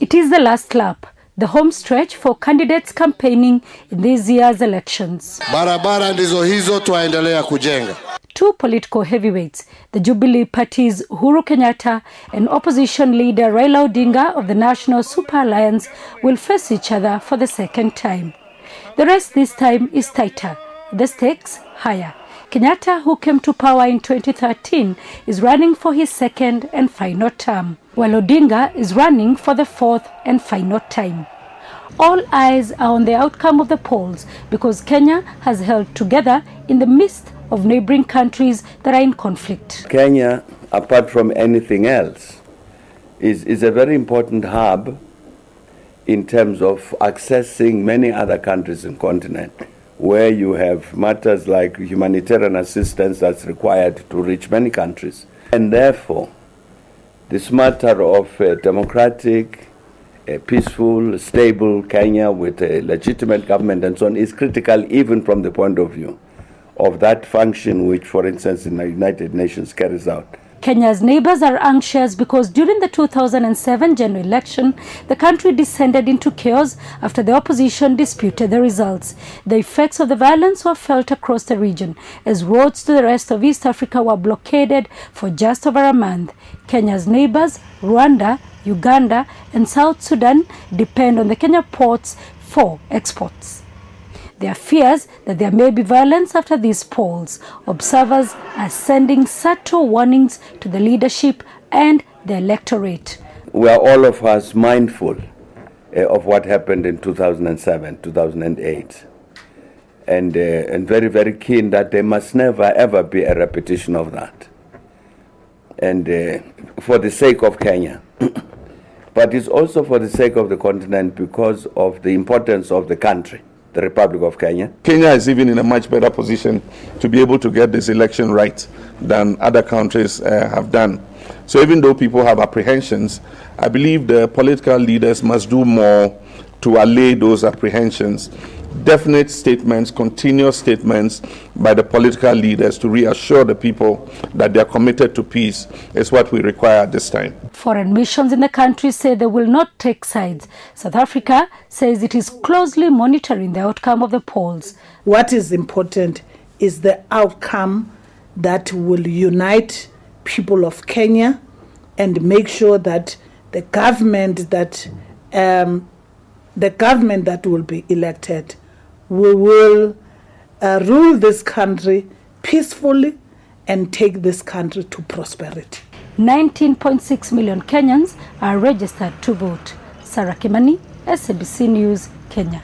It is the last lap, the home stretch for candidates campaigning in this year's elections. Barabara ndizo hizo tuendelea kujenga. Two political heavyweights, the Jubilee Party's Uhuru Kenyatta and opposition leader Raila Odinga of the National Super Alliance, will face each other for the second time. The race this time is tighter, the stakes higher. Kenyatta, who came to power in 2013, is running for his second and final term, while Odinga is running for the fourth and final time. All eyes are on the outcome of the polls because Kenya has held together in the midst of neighboring countries that are in conflict. Kenya, apart from anything else, is a very important hub in terms of accessing many other countries in the continent, where you have matters like humanitarian assistance that's required to reach many countries. And therefore, this matter of a democratic, a peaceful, stable Kenya with a legitimate government and so on is critical even from the point of view of that function which, for instance, in the United Nations carries out. Kenya's neighbors are anxious because during the 2007 general election, the country descended into chaos after the opposition disputed the results. The effects of the violence were felt across the region as roads to the rest of East Africa were blockaded for just over a month. Kenya's neighbors, Rwanda, Uganda, and South Sudan, depend on the Kenya ports for exports. There are fears that there may be violence after these polls. Observers are sending subtle warnings to the leadership and the electorate. We are all of us mindful of what happened in 2007, 2008, and very, very keen that there must never, ever be a repetition of that. And for the sake of Kenya, but it's also for the sake of the continent because of the importance of the country, the Republic of Kenya. Kenya is even in a much better position to be able to get this election right than other countries have done. So even though people have apprehensions, I believe the political leaders must do more to allay those apprehensions. Definite statements, continuous statements by the political leaders to reassure the people that they are committed to peace is what we require at this time. Foreign missions in the country say they will not take sides. South Africa says it is closely monitoring the outcome of the polls. What is important is the outcome that will unite people of Kenya and make sure that the government that will be elected will rule this country peacefully and take this country to prosperity. 19.6 million Kenyans are registered to vote. Sarah Kimani, SABC News, Kenya.